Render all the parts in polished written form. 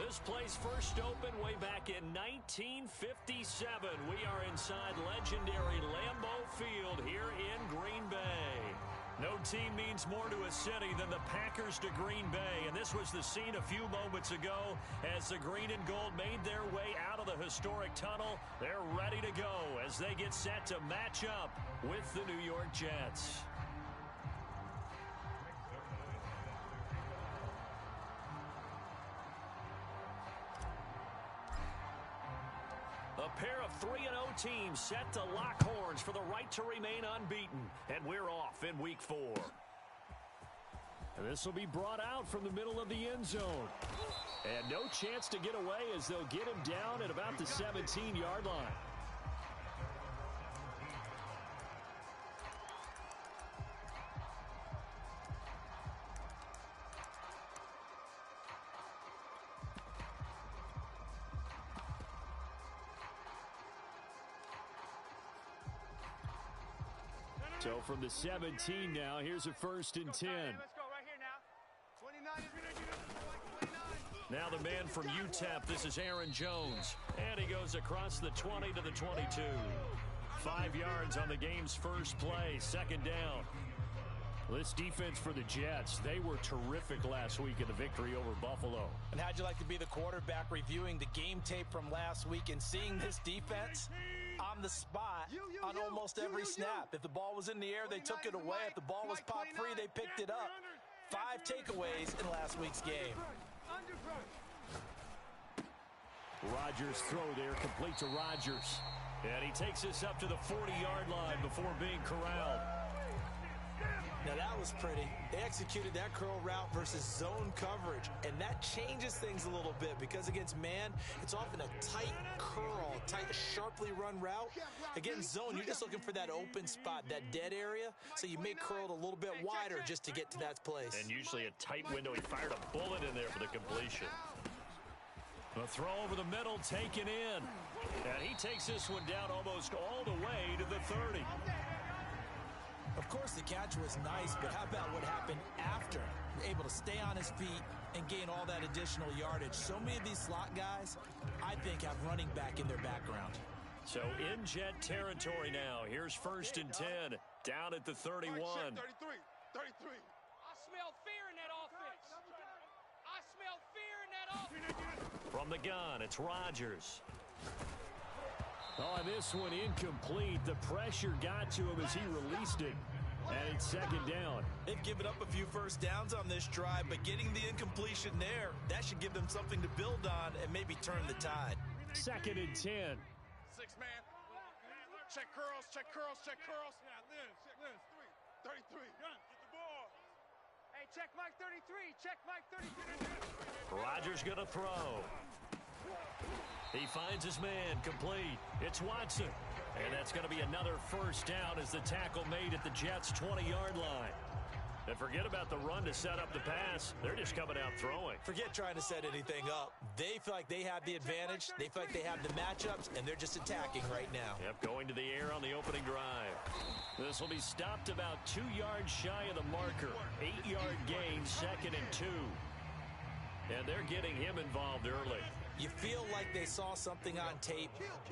This place first opened way back in 1957. We are inside legendary Lambeau Field here in Green Bay. No team means more to a city than the Packers to Green Bay, and this was the scene a few moments ago as the green and gold made their way out of the historic tunnel. They're ready to go as they get set to match up with the New York Jets. A pair of 3-0 teams set to lock horns for the right to remain unbeaten. And we're off in week 4. And this will be brought out from the middle of the end zone. And no chance to get away as they'll get him down at about the 17-yard line. So from the 17 now, here's a 1st and 10. Let's go right here now. 29 is now the man from UTEP, this is Aaron Jones. And he goes across the 20 to the 22. 5 yards on the game's first play, 2nd down. This defense for the Jets, they were terrific last week in the victory over Buffalo. And how'd you like to be the quarterback reviewing the game tape from last week and seeing this defense on the spot on almost every snap? If the ball was in the air, they took it away. If the ball was pop free, they picked it up. 5 takeaways in last week's game. Rodgers' throw there, complete to Rodgers. And he takes this up to the 40-yard line before being corralled. Now that was pretty. They executed that curl route versus zone coverage, and that changes things a little bit because against man, it's often a tight curl, tight, sharply run route. Against zone, you're just looking for that open spot, that dead area, so you make curl a little bit wider just to get to that place. And usually a tight window. He fired a bullet in there for the completion. The throw over the middle taken in, and he takes this one down almost all the way to the 30. Of course, the catch was nice, but how about what happened after? Able to stay on his feet and gain all that additional yardage. So many of these slot guys, I think, have running back in their background. So in Jet territory now. Here's 1st and 10, down at the 31. 33. I smell fear in that offense. I smell fear in that offense. From the gun, it's Rodgers. Oh, this one incomplete. The pressure got to him as he released it. And it's 2nd down. They've given up a few first downs on this drive, but getting the incompletion there, that should give them something to build on and maybe turn the tide. 2nd and 10. 6 man. Check curls, check curls, check curls. Yeah, Liz. 33. Get the ball. Hey, check Mike 33. Check Mike 33. Rodgers going to throw. He finds his man, complete. It's Watson. And that's going to be another 1st down as the tackle made at the Jets' 20-yard line. And forget about the run to set up the pass. They're just coming out throwing. Forget trying to set anything up. They feel like they have the advantage. They feel like they have the matchups, and they're just attacking right now. Yep, going to the air on the opening drive. This will be stopped about 2 yards shy of the marker. 8-yard gain, 2nd and 2. And they're getting him involved early. You feel like they saw something on tape,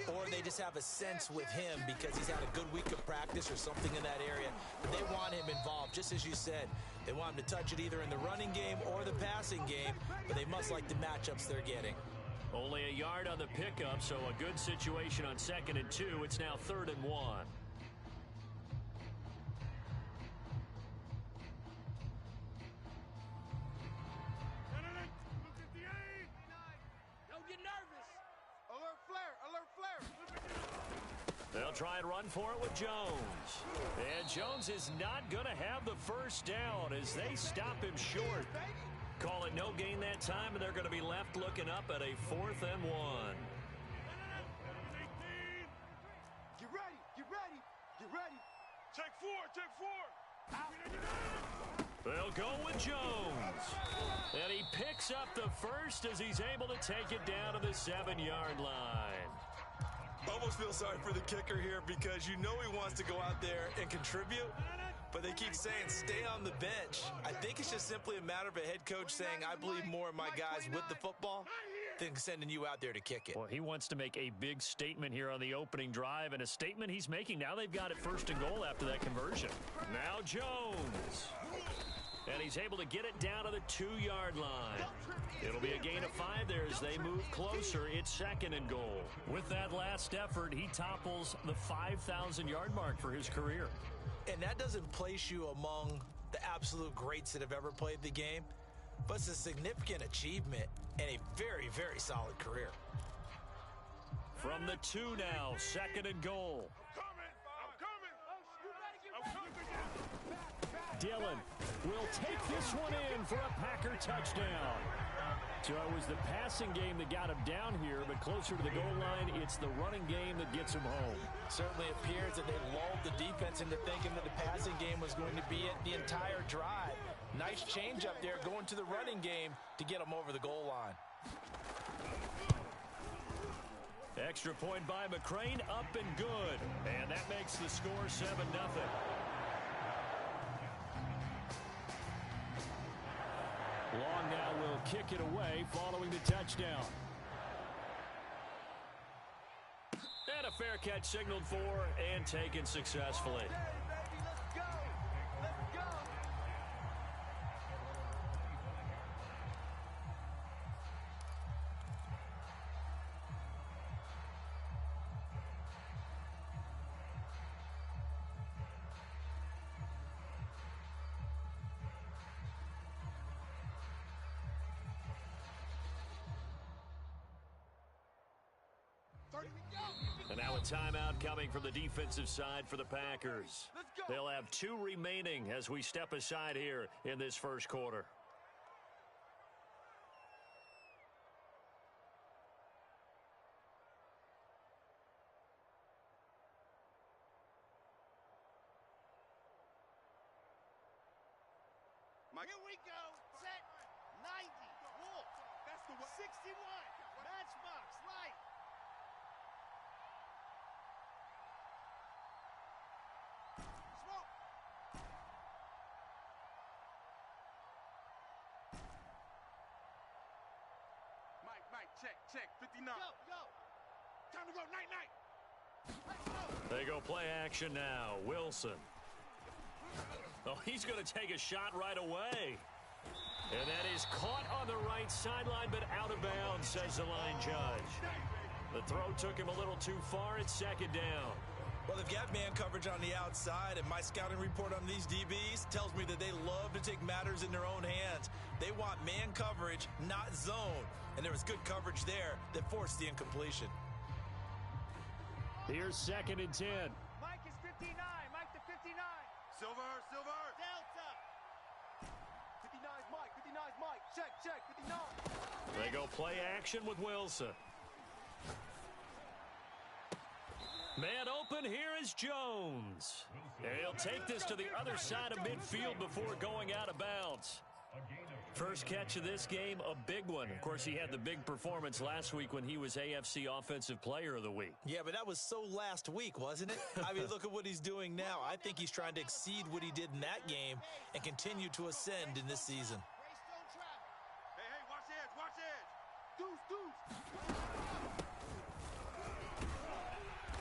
or they just have a sense with him because he's had a good week of practice or something in that area. But they want him involved, just as you said. They want him to touch it either in the running game or the passing game, but they must like the matchups they're getting. Only a yard on the pickup, so a good situation on 2nd and 2. It's now 3rd and 1. Get nervous. Alert flare. They'll try and run for it with Jones. And Jones is not going to have the 1st down as they stop him short. Call it no gain that time, and they're going to be left looking up at a 4th and 1. Get ready. Check 4. They'll go with Jones. And he picks up the 1st as he's able to take it down to the 7-yard line. Almost feel sorry for the kicker here because you know he wants to go out there and contribute, but they keep saying stay on the bench. I think it's just simply a matter of a head coach saying I believe more in my guys with the football than sending you out there to kick it. Well, he wants to make a big statement here on the opening drive, and a statement he's making. Now they've got it 1st and goal after that conversion. Now Jones. And he's able to get it down to the 2-yard line. It'll be a gain of 5 there as they move closer. It's 2nd and goal. With that last effort, he topples the 5,000-yard mark for his career. And that doesn't place you among the absolute greats that have ever played the game, but it's a significant achievement and a very, very solid career. From the 2 now, 2nd and goal. Dillon will take this one in for a Packer touchdown. So it was the passing game that got him down here, but closer to the goal line, it's the running game that gets him home. Certainly appears that they lulled the defense into thinking that the passing game was going to be it the entire drive. Nice change up there going to the running game to get him over the goal line. Extra point by McCrane, up and good. And that makes the score 7-0. Long now will kick it away following the touchdown. And a fair catch signaled for and taken successfully. And now a timeout coming from the defensive side for the Packers. They'll have 2 remaining as we step aside here in this first quarter. Here we go. Set. 90. Wolf. That's the 61. Matchbox. Light. Smoke. Mike, check. 59. Go. Time to go. Night. Let's go. They go play action now. Wilson. Oh, he's going to take a shot right away. And that is caught on the right sideline, but out of bounds, says the line judge. The throw took him a little too far. It's 2nd down. Well, they've got man coverage on the outside, and my scouting report on these DBs tells me that they love to take matters in their own hands. They want man coverage, not zone. And there was good coverage there that forced the incompletion. Here's 2nd and 10. Mike is 59. Mike to 59. Silver. Delta. 59's Mike. Check. 59. They go play action with Wilson. Man open, here is Jones. And he'll take this to the other side of midfield before going out of bounds. First catch of this game, a big one. Of course, he had the big performance last week when he was AFC Offensive Player of the Week. Yeah, but that was so last week, wasn't it? I mean, look at what he's doing now. I think he's trying to exceed what he did in that game and continue to ascend in this season. Hey, watch edge. Deuce.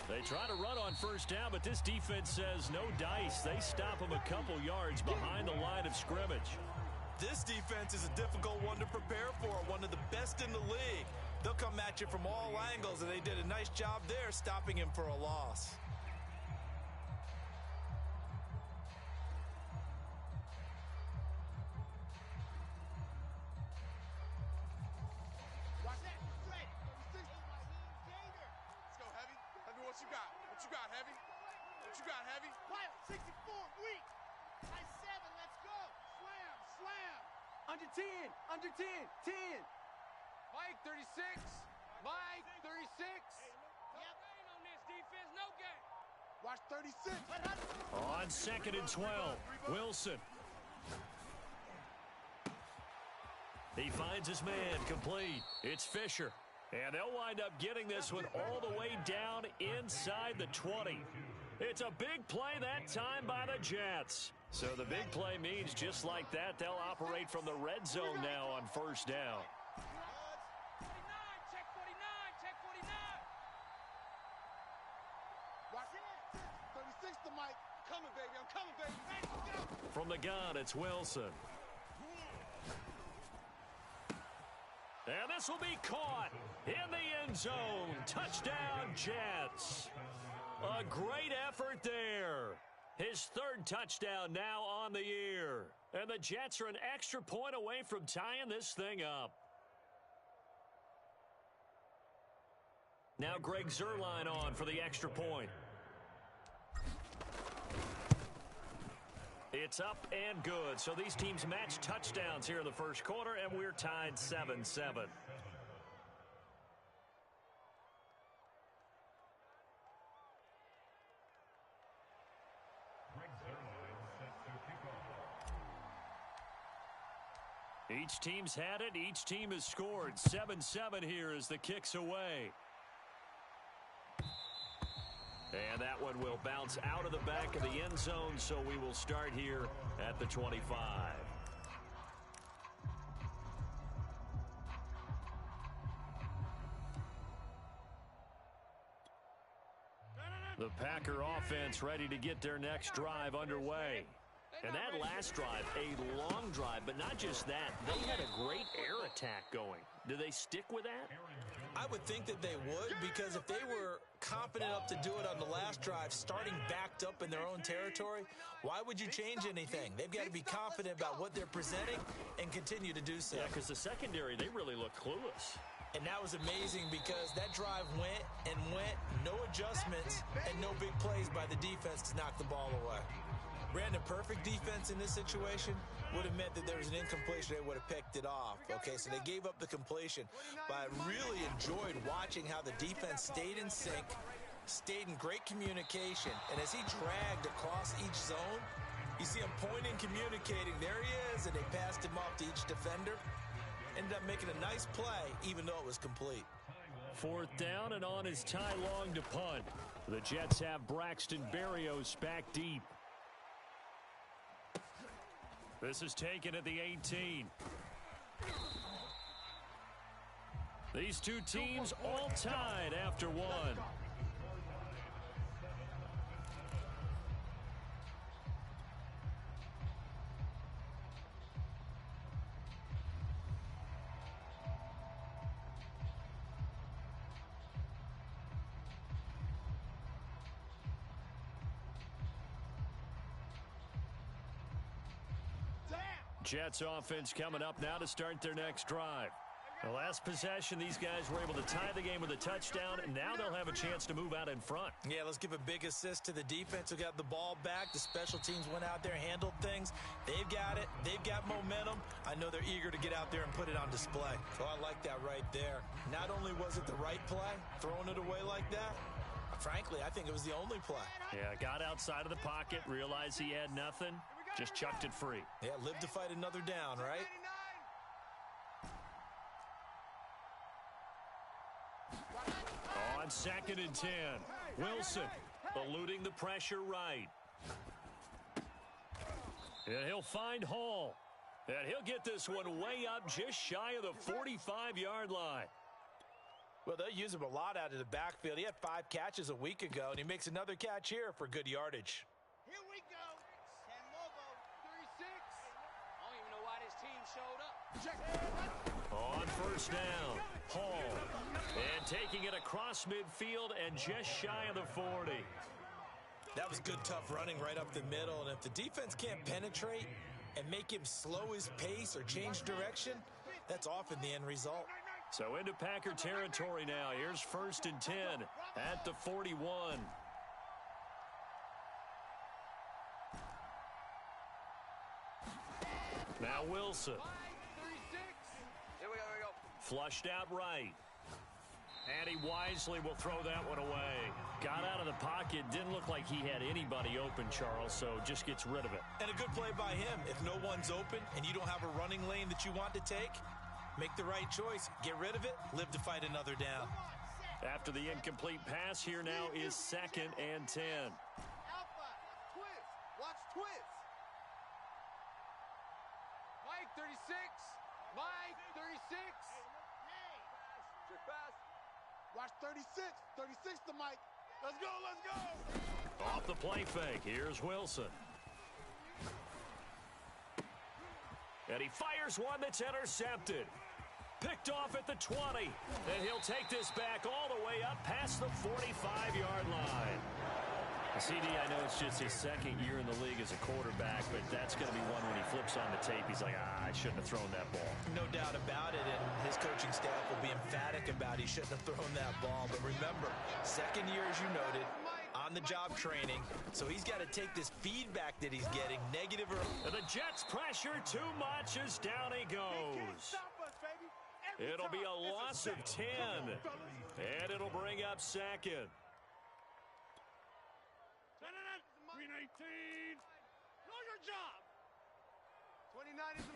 They try to run on first down, but this defense says no dice. They stop him a couple yards behind the line of scrimmage. This defense is a difficult one to prepare for, one of the best in the league. They'll come at you from all angles, and they did a nice job there stopping him for a loss. Watch that. Straight. Let's go, Heavy. What you got, Heavy? What you got, Heavy? Pilot, 64, weak. High 7, let's go. Slam. Under 10. 10. Mike, 36. Mike, 36. Yep. On this defense, no game. Watch 36. On 2nd and 12, Wilson. He finds his man complete. It's Fisher. And they'll wind up getting this one all the way down inside the 20. It's a big play that time by the Jets. So the big play means just like that, they'll operate from the red zone now on first down. From the gun, it's Wilson. And this will be caught in the end zone. Touchdown, Jets. A great effort there. His third touchdown now on the year. And the Jets are an extra point away from tying this thing up. Now Greg Zuerlein on for the extra point. It's up and good. So these teams match touchdowns here in the first quarter, and we're tied 7-7. Each team's had it. Each team has scored. 7-7 here as the kick's away. And that one will bounce out of the back of the end zone, so we will start here at the 25. The Packer offense ready to get their next drive underway. And that last drive, a long drive, but not just that. They had a great air attack going. Do they stick with that? I would think that they would, because if they were confident enough to do it on the last drive, starting backed up in their own territory, why would you change anything? They've got to be confident about what they're presenting and continue to do so. Yeah, because the secondary, they really look clueless. And that was amazing because that drive went and went, no adjustments, and no big plays by the defense to knock the ball away. Brandon, perfect defense in this situation would have meant that there was an incompletion. They would have picked it off. Okay, so they gave up the completion. But I really enjoyed watching how the defense stayed in sync, stayed in great communication. And as he dragged across each zone, you see him pointing, communicating. There he is, and they passed him off to each defender. Ended up making a nice play, even though it was complete. Fourth down, and on is Ty Long to punt. The Jets have Braxton Berrios back deep. This is taken at the 18. These two teams all tied after one. Jets offense coming up now to start their next drive. The last possession, these guys were able to tie the game with a touchdown, and now they'll have a chance to move out in front. Yeah, let's give a big assist to the defense who got the ball back. The special teams went out there, handled things. They've got it. They've got momentum. I know they're eager to get out there and put it on display. So I like that right there. Not only was it the right play, throwing it away like that, frankly, I think it was the only play. Yeah, got outside of the pocket, realized he had nothing, just chucked it free. Yeah, live to fight another down, right? On 2nd and 10, Wilson eluding the pressure right. And he'll find Hall. And he'll get this one way up just shy of the 45-yard line. Well, they'll use him a lot out of the backfield. He had 5 catches a week ago, and he makes another catch here for good yardage. Here we go. San Lobo, 36. I don't even know why this team showed up. On first down, Hall. And taking it across midfield and just shy of the 40. That was good, tough running right up the middle. And if the defense can't penetrate and make him slow his pace or change direction, that's often the end result. So into Packer territory now. Here's 1st and 10 at the 41. Now Wilson. Here we go. Flushed out right. And he wisely will throw that one away. Got out of the pocket. Didn't look like he had anybody open, Charles, so just gets rid of it. And a good play by him. If no one's open and you don't have a running lane that you want to take, make the right choice. Get rid of it. Live to fight another down. After the incomplete pass, here now is 2nd and 10. Alpha, twist. Watch twist. Mike, 36. Mike, 36. Check pass. Watch 36. 36 to Mike. Let's go, let's go. Off the play fake. Here's Wilson. And he fires one that's intercepted. Picked off at the 20. And he'll take this back all the way up past the 45-yard line. CD, I know it's just his second year in the league as a quarterback, but that's going to be one when he flips on the tape. He's like, I shouldn't have thrown that ball. No doubt about it, and his coaching staff will be emphatic about he shouldn't have thrown that ball. But remember, second year, as you noted, on-the-job training, so he's got to take this feedback that he's getting, negative or... And the Jets pressure too much as down he goes. It'll be a loss of 10, and it'll bring up second. 18. Know your job. 29 is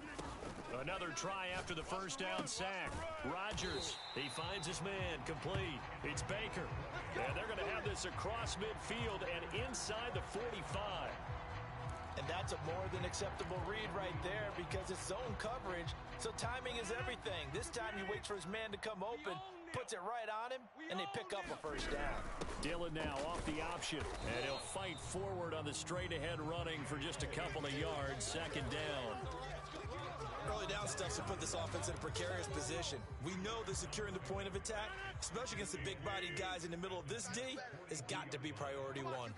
Another try after the first down sack. Rodgers, he finds his man, complete. It's Baker. And they're going to have this across midfield and inside the 45. And that's a more than acceptable read right there because it's zone coverage, so timing is everything. This time you wait for his man to come open, puts it right on him, and they pick up a first down. Dillon now off the option, and he'll fight forward on the straight-ahead running for just a couple of yards, second down. Early down stuff to put this offense in a precarious position. We know that securing the point of attack, especially against the big-bodied guys in the middle of this D, has got to be priority one.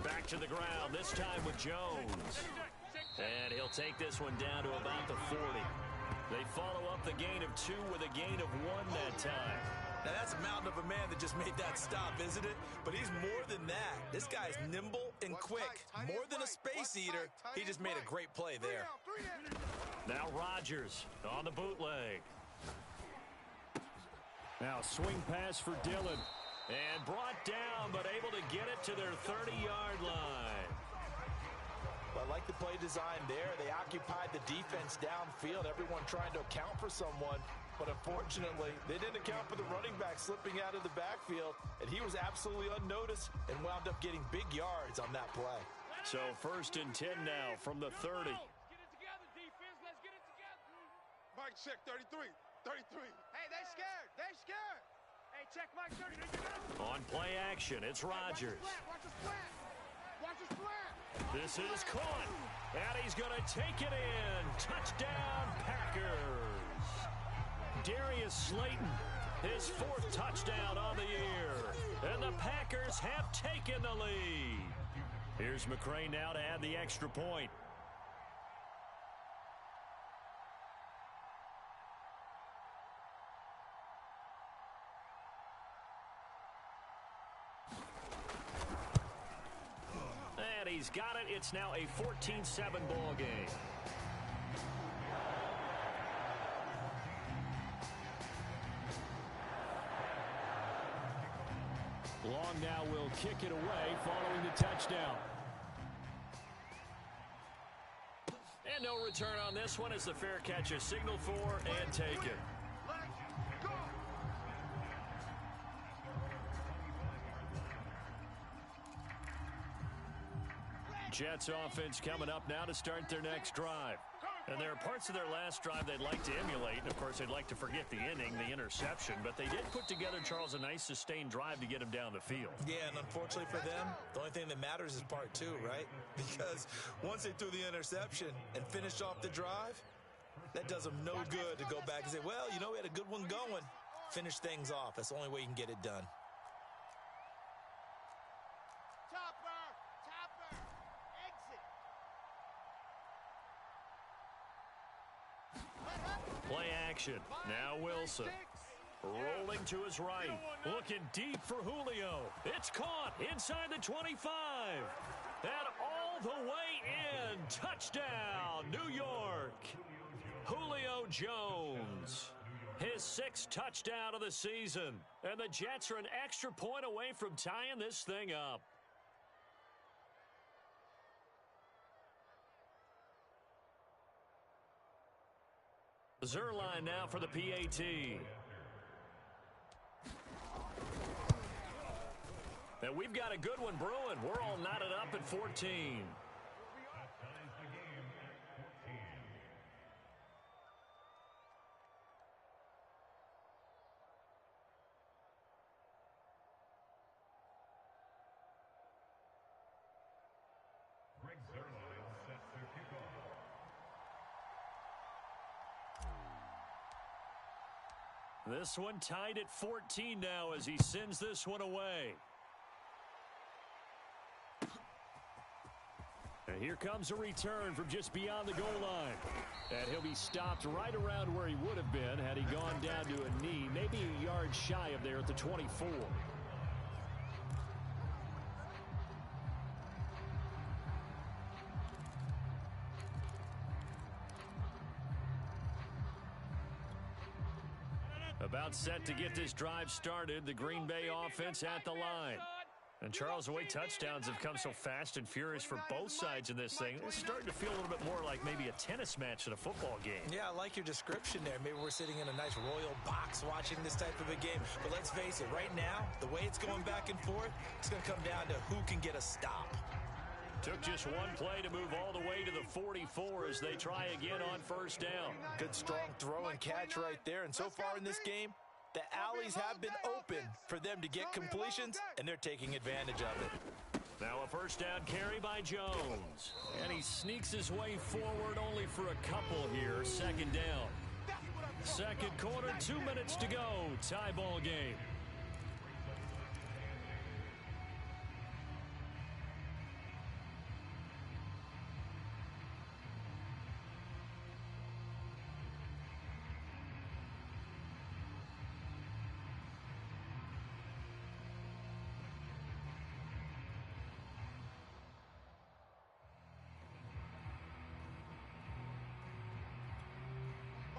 Back to the ground, this time with Jones. And he'll take this one down to about the 40. They follow up the gain of 2 with a gain of 1 that time. Now that's a mountain of a man that just made that stop, isn't it? But he's more than that. This guy's nimble and quick. More than a space eater, he just made a great play there. Now Rodgers on the bootleg. Now swing pass for Dillon. And brought down, but able to get it to their 30-yard line. Well, I like the play design there. They occupied the defense downfield, everyone trying to account for someone. But unfortunately, they didn't account for the running back slipping out of the backfield, and he was absolutely unnoticed and wound up getting big yards on that play. So 1st and 10 now from the 30. Get it together, defense. Let's get it together. Mike, check 33. 33. Hey, they scared. They scared. Hey, check Mike 33. On play action, it's Rodgers. Watch the splat. Watch the splat. This is caught. And he's going to take it in. Touchdown, Packers. Darius Slayton, his 4th touchdown on the year. And the Packers have taken the lead. Here's McCray now to add the extra point. And he's got it. It's now a 14-7 ball game. Long now will kick it away following the touchdown. And no return on this one as the fair catch is signaled for and taken. Jets offense coming up now to start their next drive. And there are parts of their last drive they'd like to emulate. And, of course, they'd like to forget the inning, the interception. But they did put together, Charles, a nice sustained drive to get him down the field. Yeah, and unfortunately for them, the only thing that matters is part 2, right? Because once they threw the interception and finished off the drive, that does them no good to go back and say, well, you know, we had a good one going. Finish things off. That's the only way you can get it done. Play action. Now Wilson. Rolling to his right. Looking deep for Julio. It's caught inside the 25. And all the way in. Touchdown, New York. Julio Jones. His 6th touchdown of the season. And the Jets are an extra point away from tying this thing up. Zerline now for the PAT. And we've got a good one brewing. We're all knotted up at 14. This one tied at 14 now as he sends this one away. And here comes a return from just beyond the goal line. And he'll be stopped right around where he would have been had he gone down to a knee, maybe a yard shy of there at the 24. About set to get this drive started, the Green Bay offense at the line. And Charles, the way touchdowns have come so fast and furious for both sides in this thing, it's starting to feel a little bit more like maybe a tennis match than a football game. Yeah, I like your description there. Maybe we're sitting in a nice royal box watching this type of a game. But let's face it, right now, the way it's going back and forth, it's going to come down to who can get a stop. Took just one play to move all the way to the 44 as they try again on first down. Good strong throw and catch right there. And so far in this game, the alleys have been open for them to get completions, and they're taking advantage of it. Now a first down carry by Jones. And he sneaks his way forward only for a couple here. Second down. Second quarter, 2 minutes to go. Tie ball game.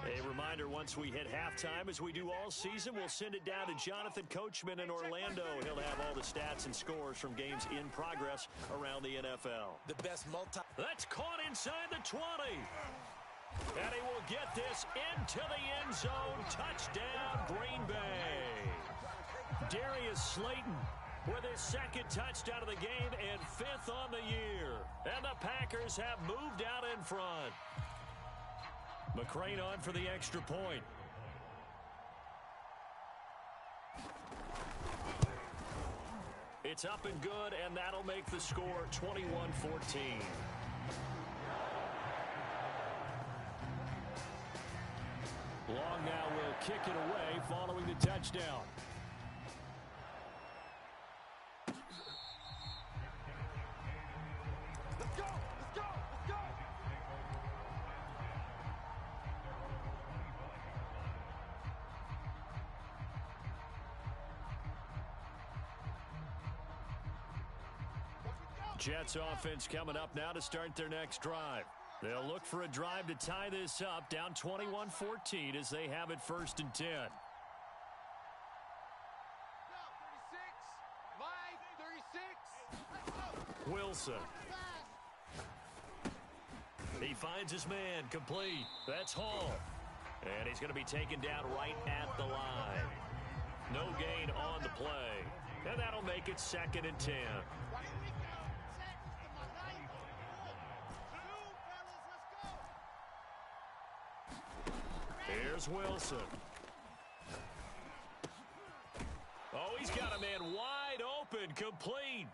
A reminder, once we hit halftime, as we do all season, we'll send it down to Jonathan Coachman in Orlando. He'll have all the stats and scores from games in progress around the NFL. The best That's caught inside the 20. And he will get this into the end zone. Touchdown, Green Bay. Darius Slayton with his second touchdown of the game and fifth on the year. And the Packers have moved out in front. McCrane on for the extra point. It's up and good, and that'll make the score 21-14. Long now will kick it away following the touchdown. Let's go! Let's go! Let's go! Jets offense coming up now to start their next drive. They'll look for a drive to tie this up, down 21-14 as they have it first and 10. Go, 36. Mike, 36. Let's go. Wilson. He finds his man, complete. That's Hall. And he's going to be taken down right at the line. No gain on the play. And that'll make it second and 10. Here's Wilson. Oh, he's got a man wide open, complete.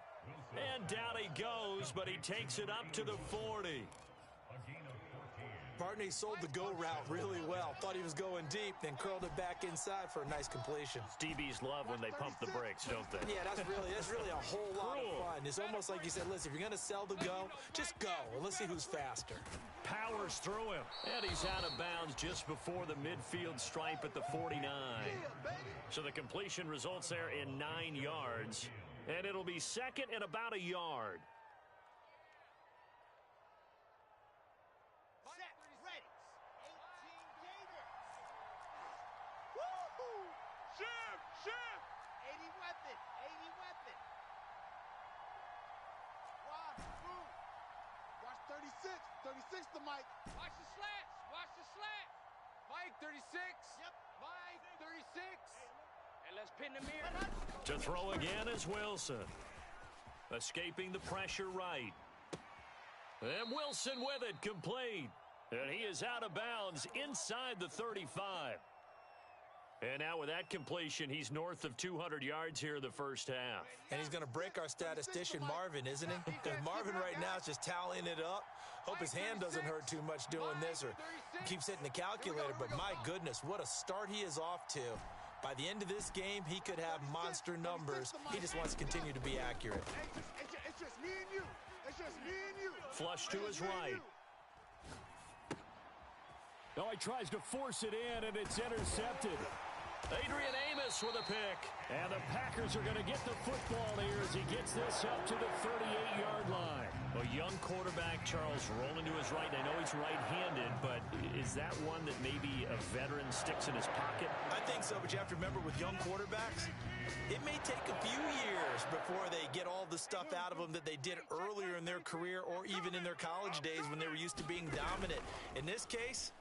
And down he goes, but he takes it up to the 40. Partney sold the go route really well. Thought he was going deep, then curled it back inside for a nice completion. DBs love when they pump the brakes, don't they? Yeah, that's really a whole lot of fun. It's almost like you said, listen, if you're going to sell the go, just go. And let's see who's faster. Powers through him. And he's out of bounds just before the midfield stripe at the 49. So the completion results there in 9 yards. And it'll be second and about a yard. Watch 36 to Mike. Watch the slats. Watch the slat. Mike, 36. Yep. Mike, 36. And let's pin the mirror. To throw again is Wilson. Escaping the pressure right. And Wilson with it, complete. And he is out of bounds inside the 35. And now with that completion, he's north of 200 yards here in the first half. And he's going to break our statistician, Marvin, isn't he? Because Marvin right now is just tallying it up. Hope his hand doesn't hurt too much doing this or keeps hitting the calculator. But my goodness, what a start he is off to. By the end of this game, he could have monster numbers. He just wants to continue to be accurate. It's just me and you. It's just me and you. Flush to his right. Oh, he tries to force it in, and it's intercepted. Adrian Amos with a pick. And the Packers are going to get the football here as he gets this up to the 38-yard line. A young quarterback, Charles, rolling to his right. I know he's right-handed, but is that one that maybe a veteran sticks in his pocket? I think so, but you have to remember with young quarterbacks, it may take a few years before they get all the stuff out of them that they did earlier in their career or even in their college days when they were used to being dominant. In this case,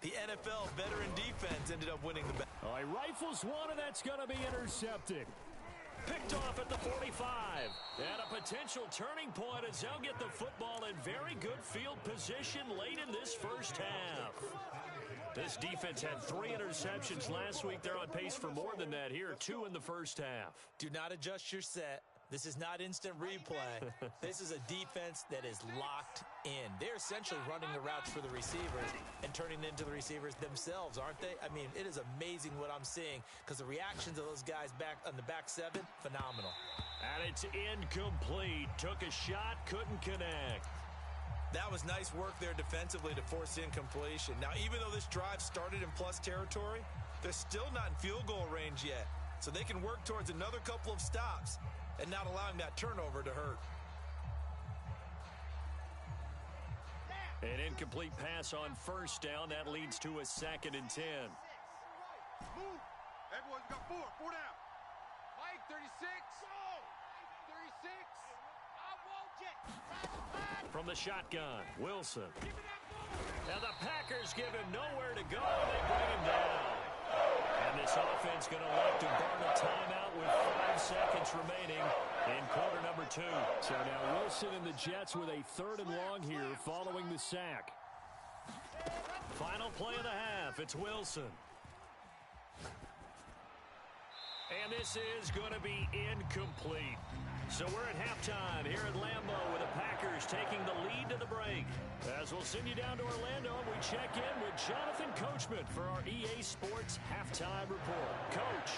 the NFL veteran defense ended up winning the battle. Oh, he rifles one, and that's going to be intercepted. Picked off at the 45. And a potential turning point as they'll get the football in very good field position late in this first half. This defense had 3 interceptions last week. They're on pace for more than that here, 2 in the first half. Do not adjust your set. This is not instant replay. This is a defense that is locked in. They're essentially running the routes for the receivers and turning it into the receivers themselves, aren't they? I mean, it is amazing what I'm seeing because the reactions of those guys back on the back 7, phenomenal. And it's incomplete. Took a shot, couldn't connect. That was nice work there defensively to force incompletion. Now, even though this drive started in plus territory, they're still not in field goal range yet. So they can work towards another couple of stops and not allowing that turnover to hurt. An incomplete pass on first down. That leads to a 2nd and 10. Move. Hey, boys, we got 4. 4 down. Mike, 36. 36. I won't get. From the shotgun, Wilson. Now the Packers give him nowhere to go. They bring him down. And this offense going to elect to burn a timeout with 5 seconds remaining in quarter number 2. So now Wilson and the Jets with a 3rd and long here following the sack. Final play of the half. It's Wilson. And this is going to be incomplete. So we're at halftime here at Lambeau with the Packers taking the lead to the break. As we'll send you down to Orlando, we check in with Jonathan Coachman for our EA Sports Halftime Report. Coach.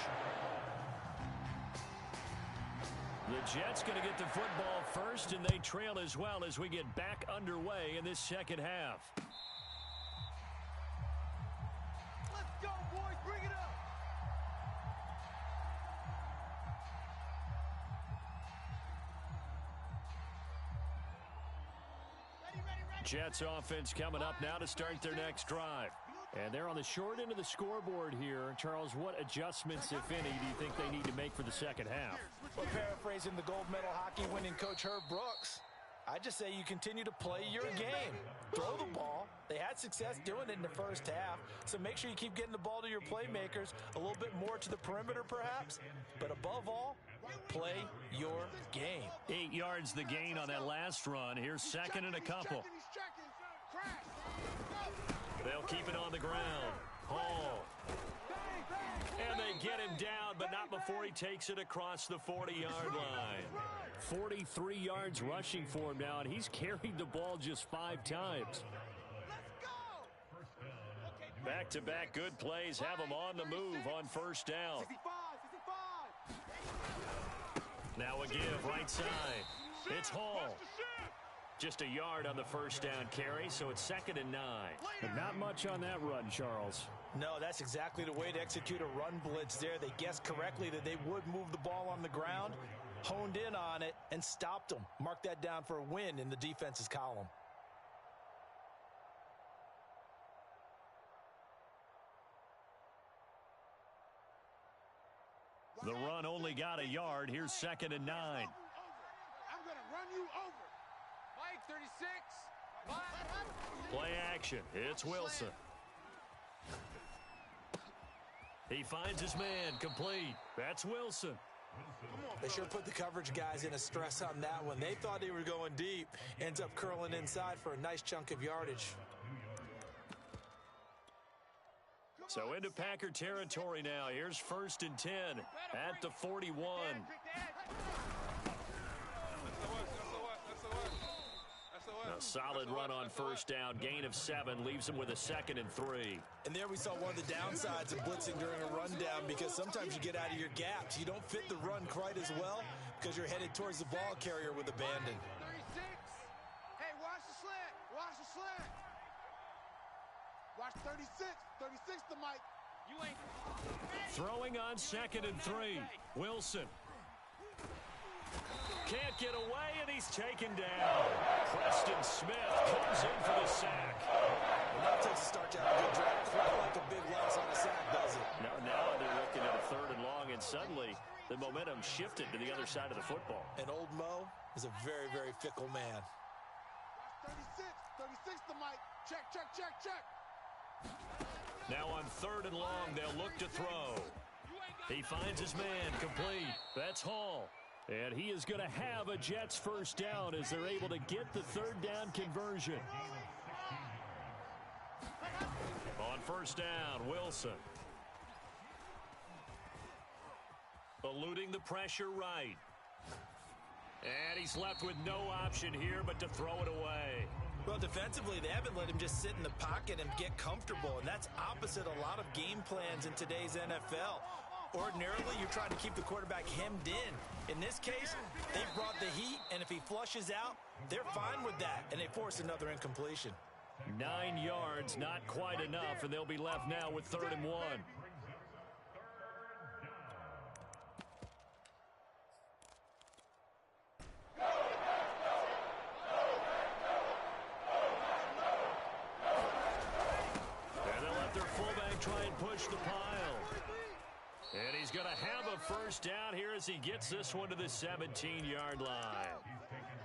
The Jets going to get the football first, and they trail as well as we get back underway in this second half. Let's go, boys. Bring it up. Jets offense coming up now to start their next drive. And they're on the short end of the scoreboard here. Charles, what adjustments, if any, do you think they need to make for the second half? Well, paraphrasing the gold medal hockey winning coach Herb Brooks, I just say you continue to play your game. Throw the ball. They had success doing it in the first half, so make sure you keep getting the ball to your playmakers, a little bit more to the perimeter perhaps, but above all, play your game. 8 yards the gain on that last run. Here's 2nd and a couple. They'll keep it on the ground. Hall. And they get him down, but not before he takes it across the 40-yard line. 43 yards rushing for him now, and he's carried the ball just 5 times. Back-to-back good plays have him on the move on first down. Now a give right side. It's Hall. Just a yard on the first down carry, so it's 2nd and 9. But not much on that run, Charles. No, that's exactly the way to execute a run blitz there. They guessed correctly that they would move the ball on the ground, honed in on it, and stopped them. Mark that down for a win in the defense's column. The run only got a yard. Here's 2nd and 9. I'm going to run you over. Mike, 36. Mike. Play action. It's Wilson. He finds his man. Complete. That's Wilson. They sure put the coverage guys in a stress on that one. They thought they were going deep. Ends up curling inside for a nice chunk of yardage. So into Packer territory now. Here's 1st and 10 at the 41. A solid run on 1st down. Gain of 7 leaves him with a 2nd and 3. And there we saw one of the downsides of blitzing during a rundown, because sometimes you get out of your gaps. You don't fit the run quite as well because you're headed towards the ball carrier with abandon. 36. Hey, watch the slant. Watch the slant. Watch 36. 36 to Mike. You ain't. Throwing on 2nd and 3. Wilson. Can't get away, and he's taken down. Preston Smith comes in for the sack. Well, that takes a start to have a good drive. Quite like a big loss on a sack, does it? Now they're looking at a 3rd and long, and suddenly the momentum shifted to the other side of the football. And old Mo is a very, very fickle man. Watch 36. 36 to Mike. Check, check, check, check. Now on 3rd and long, they'll look to throw. He finds his man complete. That's Hall. And he is going to have a Jets 1st down as they're able to get the 3rd down conversion. On 1st down, Wilson. Eluding the pressure right. And he's left with no option here but to throw it away. Well, defensively, they haven't let him just sit in the pocket and get comfortable, and that's opposite a lot of game plans in today's NFL. Ordinarily, you're trying to keep the quarterback hemmed in. In this case, they've brought the heat, and if he flushes out, they're fine with that, and they force another incompletion. 9 yards, not quite enough, and they'll be left now with 3rd and 1. And they'll let their fullback try and push the pile. And he's going to have a 1st down here as he gets this one to the 17-yard line.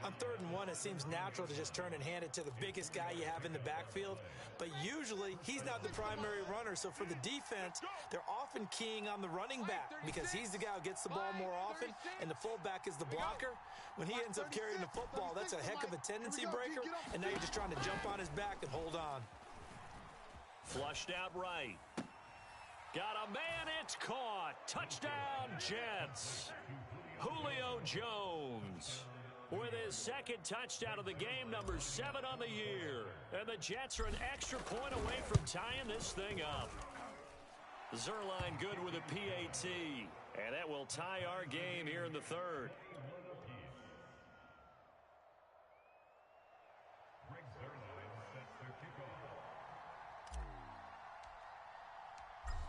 On 3rd and 1, it seems natural to just turn and hand it to the biggest guy you have in the backfield. But usually, he's not the primary runner. So for the defense, they're often keying on the running back because he's the guy who gets the ball more often, and the fullback is the blocker. When he ends up carrying the football, that's a heck of a tendency breaker, and now you're just trying to jump on his back and hold on. Flushed out right. Got a man, it's caught. Touchdown, Jets. Julio Jones with his 2nd touchdown of the game, number 7 on the year. And the Jets are an extra point away from tying this thing up. Zerline good with a PAT, and that will tie our game here in the 3rd.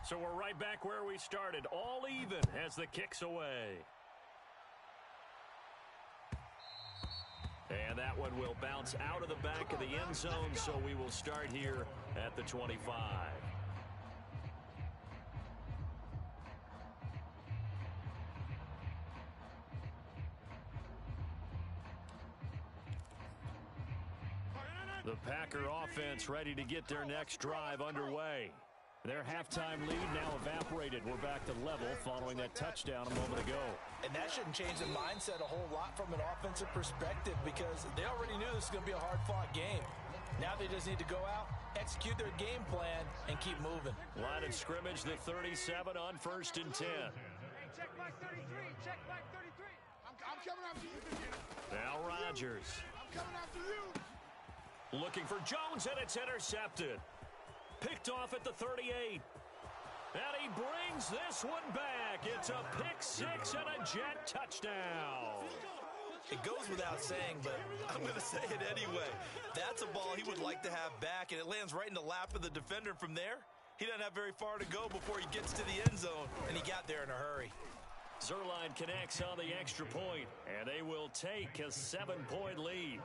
So we're right back where we started, all even as the kick's away. And that one will bounce out of the back of the end zone, so we will start here at the 25. The Packer offense ready to get their next drive underway. Their halftime lead now evaporated. We're back to level following that touchdown a moment ago. And that shouldn't change the mindset a whole lot from an offensive perspective because they already knew this was going to be a hard-fought game. Now they just need to go out, execute their game plan, and keep moving. Line of scrimmage, the 37 on 1st and 10. Hey, check back 33. Check back 33. I'm coming after you. Now Rodgers. I'm coming after you. Looking for Jones, and it's intercepted. Picked off at the 38. And he brings this one back. It's a pick-6 and a Jet touchdown. It goes without saying, but I'm going to say it anyway. That's a ball he would like to have back, and it lands right in the lap of the defender from there. He doesn't have very far to go before he gets to the end zone, and he got there in a hurry. Zerline connects on the extra point, and they will take a 7-point lead.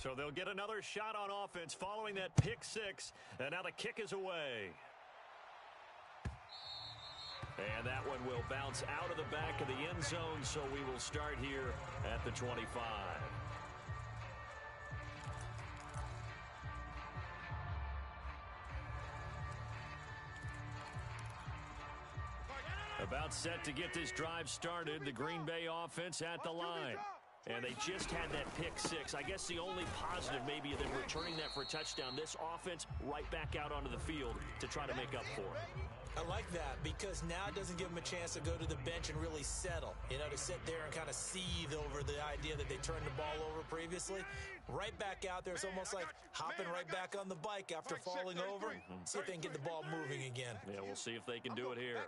So they'll get another shot on offense following that pick-6, and now the kick is away. And that one will bounce out of the back of the end zone, so we will start here at the 25. About set to get this drive started, the Green Bay offense at the line. And they just had that pick six. I guess the only positive maybe of them returning that for a touchdown. This offense right back out onto the field to try to make up for it. I like that because now it doesn't give them a chance to go to the bench and really settle. You know, to sit there and kind of seethe over the idea that they turned the ball over previously. Right back out there. It's almost like hopping right back on the bike after falling over. See if they can get the ball moving again. Yeah, we'll see if they can do it here.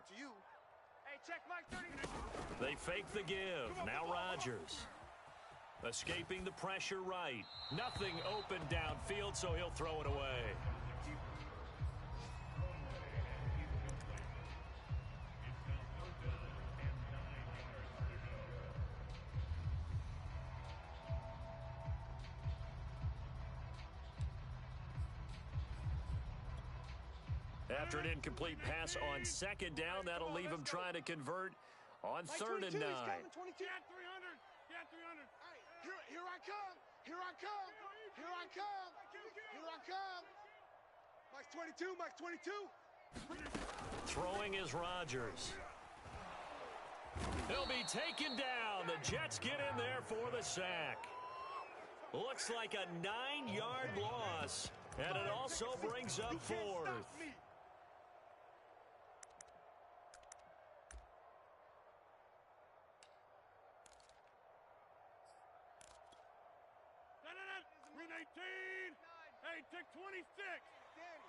They fake the give. Now Rodgers. Escaping the pressure right. Nothing open downfield, so he'll throw it away. After an incomplete pass on second down, that'll leave him trying to convert on 3rd and 9. Here I come. Here I come. Here I come. Here I come. Mike's 22. Mike's 22. Throwing is Rodgers. He'll be taken down. The Jets get in there for the sack. Looks like a 9-yard loss, and it also brings up 4th. Hey, take 26. Danny.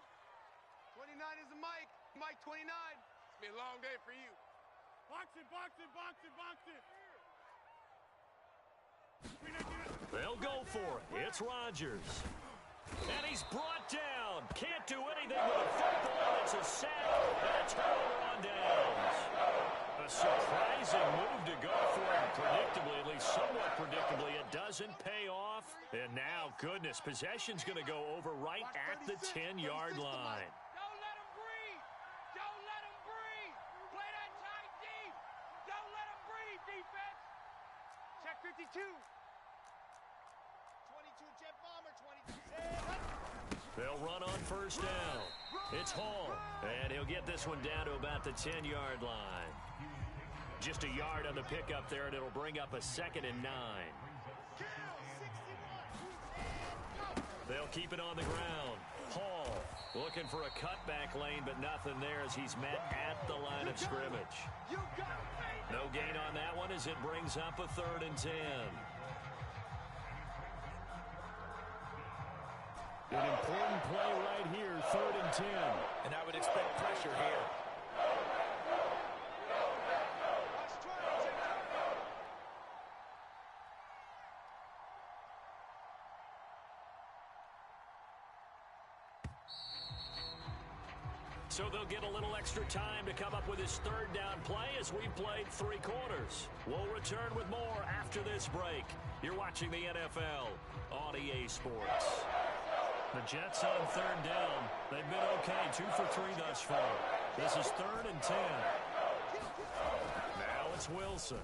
29 is the Mike. Mike 29. It's been a long day for you. Box it, box it, box it, box it. They'll go for it. It's Rodgers. And he's brought down. Can't do anything with a football. It's a sack and a turnover on downs. A surprising move to go for it. Predictably, at least somewhat predictably, it doesn't pay off. And now, goodness, possession's going to go over right at the 10-yard line. Don't let him breathe. Don't let him breathe. Play that tight deep. Don't let him breathe, defense. Check 52. 22 Jet Bomber, 22. They'll run on 1st down. It's Hall, and he'll get this one down to about the 10-yard line. Just a yard on the pickup there, and it'll bring up a 2nd and 9. They'll keep it on the ground. Hall looking for a cutback lane, but nothing there as he's met at the line of scrimmage. No gain on that one as it brings up a 3rd and 10. An important play right here, 3rd and 10. And I would expect pressure here. So they'll get a little extra time to come up with his 3rd down play as we've played 3 quarters. We'll return with more after this break. You're watching the NFL on EA Sports. The Jets on 3rd down. They've been okay, 2 for 3 thus far. This is 3rd and 10. Now it's Wilson.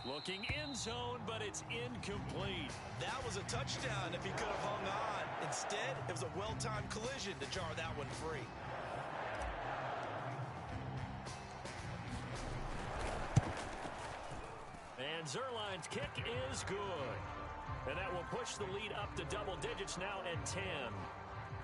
Looking end zone, but it's incomplete. That was a touchdown if he could have hung on. Instead, it was a well-timed collision to jar that one free. And Zerline's kick is good. And that will push the lead up to double digits now at 10.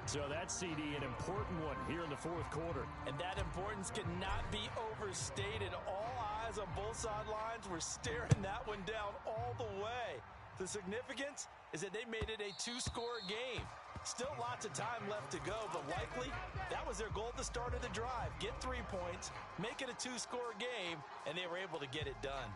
So that's, CD, an important one here in the 4th quarter. And that importance cannot be overstated. All eyes on both sidelines were staring that one down all the way. The significance is that they made it a 2-score game. Still lots of time left to go, but likely that was their goal at the start of the drive. Get 3 points, make it a 2-score game, and they were able to get it done.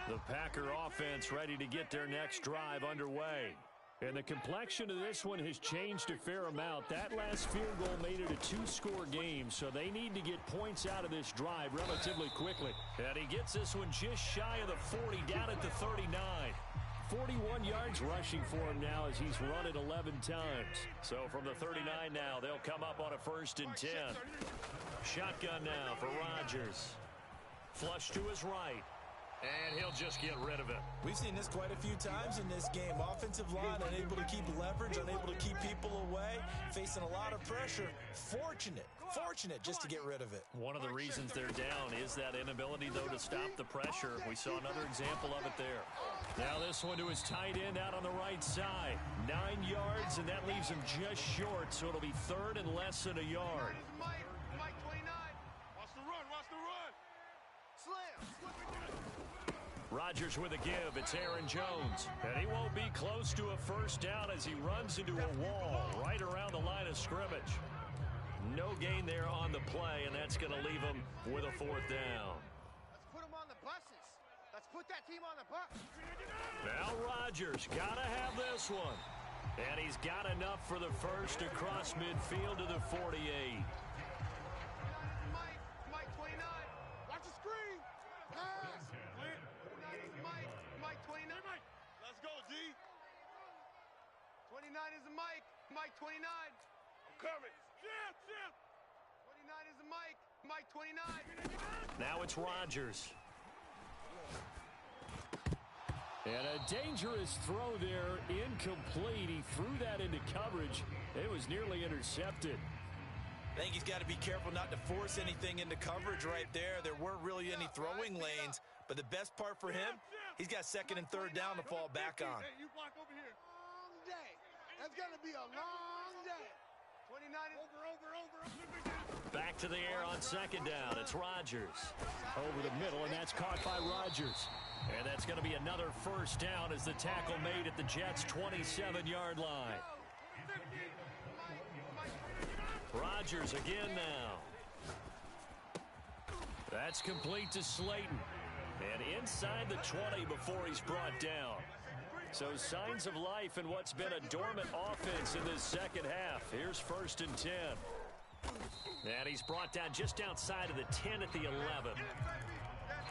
The Packer offense ready to get their next drive underway. And the complexion of this one has changed a fair amount. That last field goal made it a 2-score game, so they need to get points out of this drive relatively quickly. And he gets this one just shy of the 40, down at the 39. 41 yards rushing for him now as he's run it 11 times. So from the 39 now, they'll come up on a 1st and 10. Shotgun now for Rodgers. Flush to his right. And he'll just get rid of it. We've seen this quite a few times in this game. Offensive line unable to keep leverage, unable to keep people away, facing a lot of pressure. Fortunate just to get rid of it. One of the reasons they're down is that inability, though, to stop the pressure. We saw another example of it there. Now this one to his tight end out on the right side. 9 yards, and that leaves him just short, so it'll be 3rd and less than a yard. Mike 29. Watch the run. Slam. Rodgers with a give. It's Aaron Jones. And he won't be close to a 1st down as he runs into a wall right around the line of scrimmage. No gain there on the play, and that's going to leave him with a 4th down. Let's put them on the buses. Let's put that team on the bus. Now Rodgers got to have this one. And he's got enough for the first across midfield to the 48. Mike 29. Watch the screen. Pass. Mike 29. Let's go, D. 29 is a Mike. Mike 29. I'm coming. Chip. 29 is a Mike. Mike 29. Now it's Rodgers. And a dangerous throw there, incomplete. He threw that into coverage. It was nearly intercepted. I think he's got to be careful not to force anything into coverage right there. There weren't really any throwing lanes, but the best part for him, he's got 2nd and 3rd down to fall back on. Hey, you block over here. Long day. That's going to be a long day. 29 over. Back to the air on 2nd down. It's Rodgers. Over the middle, and that's caught by Rodgers. And that's going to be another 1st down as the tackle made at the Jets' 27-yard line. Rodgers again now. That's complete to Slayton. And inside the 20 before he's brought down. So signs of life in what's been a dormant offense in this 2nd half. Here's 1st and 10. And he's brought down just outside of the 10 at the 11.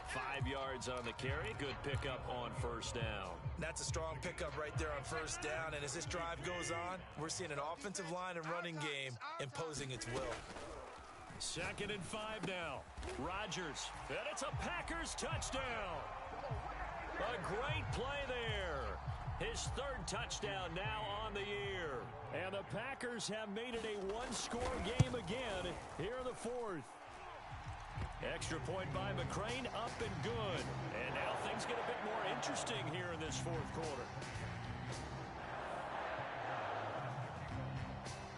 5 yards on the carry. Good pickup on 1st down. That's a strong pickup right there on 1st down. And as this drive goes on, we're seeing an offensive line and running game imposing its will. 2nd and 5 now. Rodgers. And it's a Packers touchdown. A great play there. His 3rd touchdown now on the year. And the Packers have made it a 1-score game again here in the 4th. Extra point by McCrane, up and good. And now things get a bit more interesting here in this 4th quarter.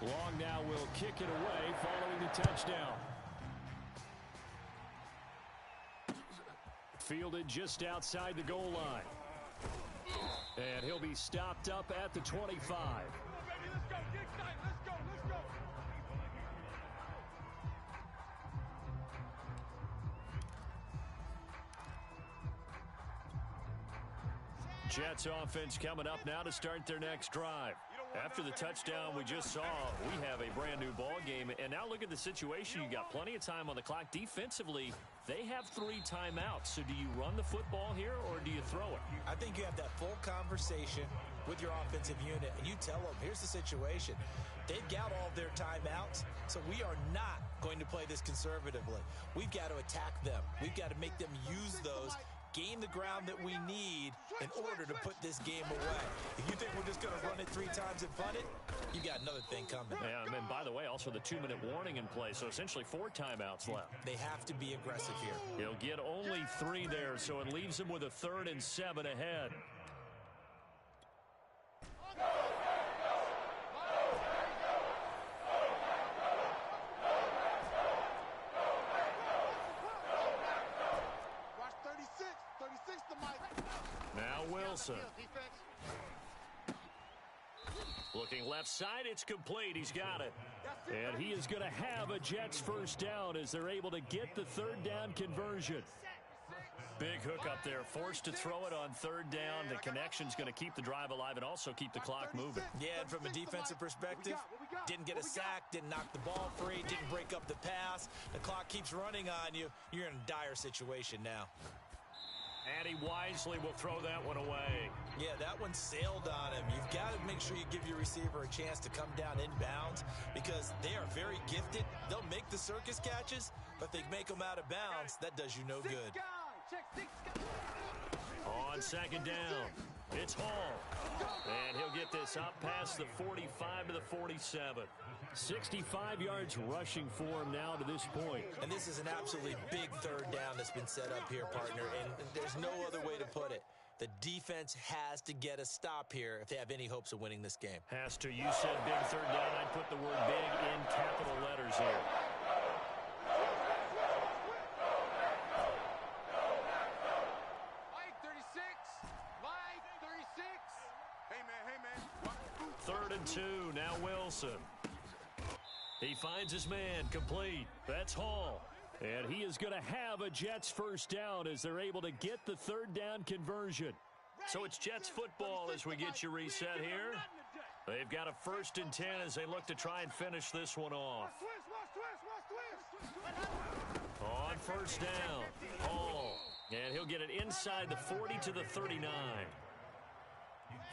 Long now will kick it away following the touchdown. Fielded just outside the goal line. And he'll be stopped up at the 25. Let's go. Get excited. Let's go. Jets offense coming up now to start their next drive. After the touchdown we just saw, we have a brand new ball game. And now look at the situation. You got plenty of time on the clock. Defensively, they have 3 timeouts. So do you run the football here or do you throw it? I think you have that full conversation with your offensive unit, and you tell them, here's the situation. They've got all of their timeouts, so we are not going to play this conservatively. We've got to attack them. We've got to make them use those, gain the ground that we need in order to put this game away. If you think we're just going to run it 3 times and punt it, you got another thing coming. Yeah, and by the way, also the 2-minute warning in play, so essentially 4 timeouts left. They have to be aggressive here. He'll get only 3 there, so it leaves him with a 3rd and 7 ahead. Watch 36 to Mike. Now Wilson. Looking left side, it's complete. He's got it. And he is going to have a Jets 1st down as they're able to get the 3rd down conversion. Big hook up there, forced to throw it on 3rd down. The connection's going to keep the drive alive and also keep the clock moving. Yeah, and from a defensive perspective, didn't get a sack, didn't knock the ball free, didn't break up the pass. The clock keeps running on you. You're in a dire situation now. And he wisely will throw that one away. Yeah, that one sailed on him. You've got to make sure you give your receiver a chance to come down inbounds because they are very gifted. They'll make the circus catches, but if they make them out of bounds, that does you no good. On second down, it's Hall. And he'll get this up past the 45 to the 47. 65 yards rushing for him now to this point. And this is an absolutely big third down that's been set up here, partner, and there's no other way to put it. The defense has to get a stop here if they have any hopes of winning this game. Has to. You said big third down. I'd put the word big in capital letters here. Mike 36. Mike 36. Hey, man. 3rd and 2. Now Wilson. He finds his man complete. That's Hall. And he is going to have a Jets first down as they're able to get the third down conversion. So it's Jets football as we get you reset here. They've got a 1st and 10 as they look to try and finish this one off. On first down, Hall. And he'll get it inside the 40 to the 39.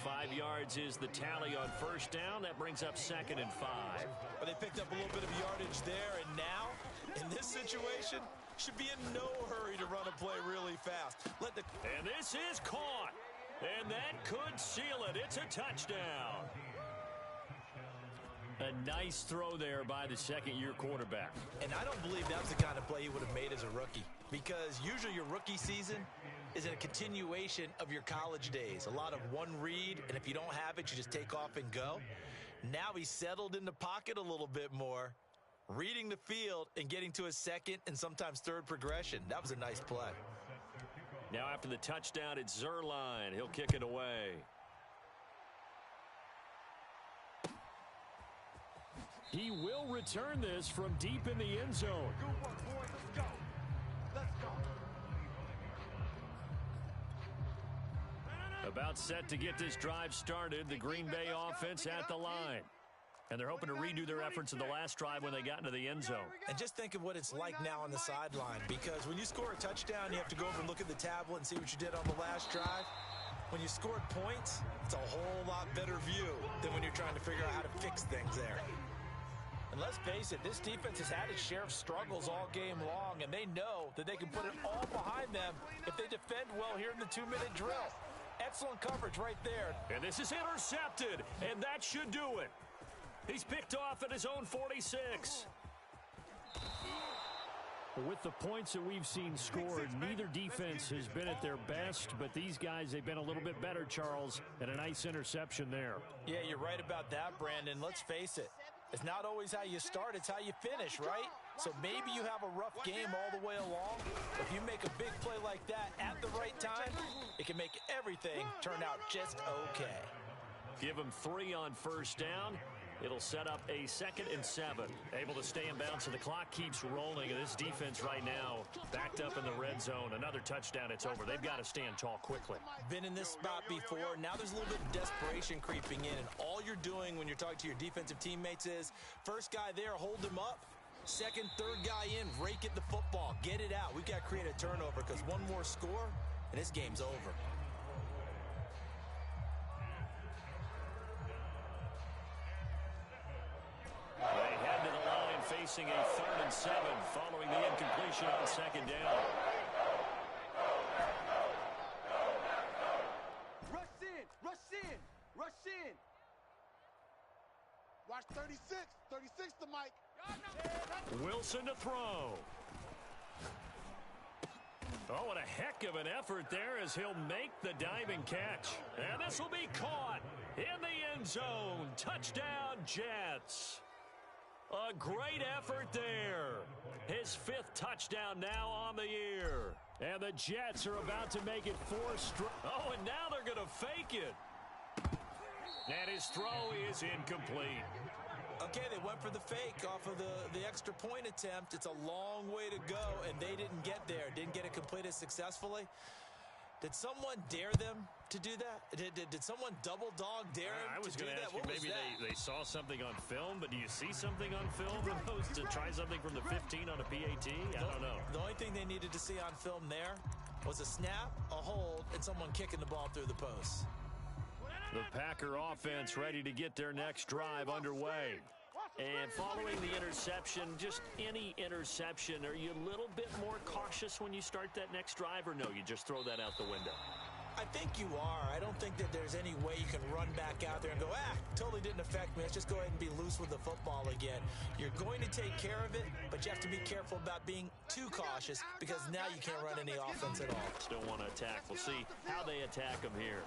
5 yards is the tally on first down. That brings up 2nd and 5. But they picked up a little bit of yardage there, and now, in this situation, should be in no hurry to run a play really fast. And this is caught. And that could seal it. It's a touchdown. A nice throw there by the second-year quarterback. And I don't believe that was the kind of play he would have made as a rookie, because usually your rookie season is a continuation of your college days. A lot of one read, and if you don't have it, you just take off and go. Now he's settled in the pocket a little bit more, reading the field and getting to a second and sometimes third progression. That was a nice play. Now after the touchdown, it's Zerline. He'll kick it away. He will return this from deep in the end zone. Good work, boys. Let's go. Let's go. About set to get this drive started, the Green Bay offense at the line. And they're hoping to redo their efforts in the last drive when they got into the end zone. And just think of what it's like now on the sideline, because when you score a touchdown, you have to go over and look at the tablet and see what you did on the last drive. When you scored points, it's a whole lot better view than when you're trying to figure out how to fix things there. And let's face it, this defense has had its share of struggles all game long, and they know that they can put it all behind them if they defend well here in the 2-minute drill. Excellent coverage right there. And this is intercepted, and that should do it. He's picked off at his own 46. With the points that we've seen scored, neither defense has been at their best, but these guys, they've been a little bit better, Charles, and a nice interception there. Yeah, you're right about that, Brandon. Let's face it. It's not always how you start, it's how you finish, right? So maybe you have a rough game all the way along. If you make a big play like that at the right time, it can make everything turn out just okay. Give him 3 on first down. It'll set up a 2nd and 7. Able to stay in bounds, so the clock keeps rolling. And this defense right now backed up in the red zone. Another touchdown, it's over. They've got to stand tall quickly. Been in this spot before. Now there's a little bit of desperation creeping in. And all you're doing when you're talking to your defensive teammates is, first guy there, hold him up. Second, third guy in, rake at the football. Get it out. We've got to create a turnover because one more score, and this game's over. They head to the line facing a 3rd and 7 following the incompletion on second down. Rush in. Rush in. Rush in. Watch 36. 36 to Mike. Wilson to throw. Oh, what a heck of an effort there as he'll make the diving catch. And this will be caught in the end zone. Touchdown, Jets. A great effort there. His 5th touchdown now on the year. And the Jets are about to make it 4 straight. Oh, and now they're going to fake it. And his throw is incomplete. Okay, they went for the fake off of the extra point attempt. It's a long way to go, and they didn't get there. Didn't get it completed successfully. Did someone dare them to do that? Did someone double dog dare him I was to do going to that? ask you, maybe they saw something on film, but do you see something on film to try something from the 15 on a PAT? I don't know. The only thing they needed to see on film there was a snap, a hold, and someone kicking the ball through the post. The Packer offense ready to get their next drive underway. And following the interception, just any interception, are you a little bit more cautious when you start that next drive, or no, you just throw that out the window? I think you are. I don't think that there's any way you can run back out there and go, totally didn't affect me. Let's just go ahead and be loose with the football again. You're going to take care of it, but you have to be careful about being too cautious because now you can't run any offense at all. Still want to attack. We'll see how they attack them here.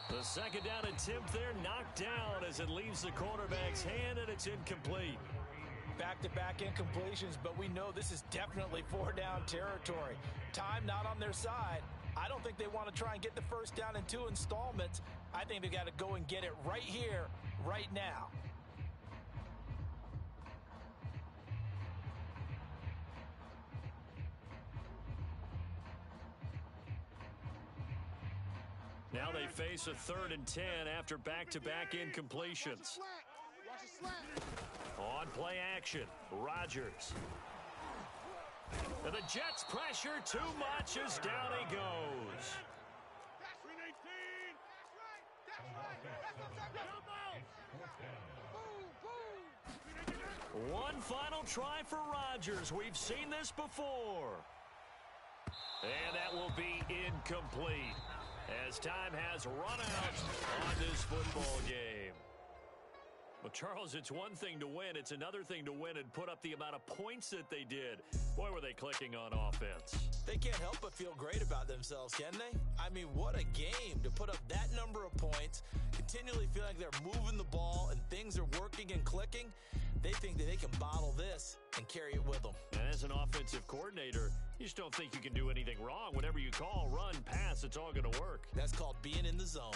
The second down attempt there knocked down as it leaves the quarterback's hand, and it's incomplete. Back-to-back incompletions, but we know this is definitely four-down territory. Time not on their side. I don't think they want to try and get the first down in 2 installments. I think they got to go and get it right here, right now. Now they face a 3rd and 10 after back-to-back incompletions. On play action, Rodgers. And the Jets pressure too much as down he goes. One final try for Rodgers. We've seen this before. And that will be incomplete as time has run out on this football game. Well, Charles, it's one thing to win. It's another thing to win and put up the amount of points that they did. Boy, were they clicking on offense. They can't help but feel great about themselves, can they? I mean, what a game to put up that number of points, continually feel like they're moving the ball and things are working and clicking. They think that they can bottle this and carry it with them. And as an offensive coordinator, you just don't think you can do anything wrong. Whatever you call, run, pass, it's all going to work. That's called being in the zone.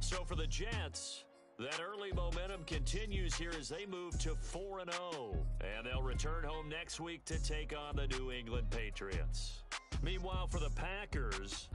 So for the Jets, that early momentum continues here as they move to 4-0. And they'll return home next week to take on the New England Patriots. Meanwhile, for the Packers,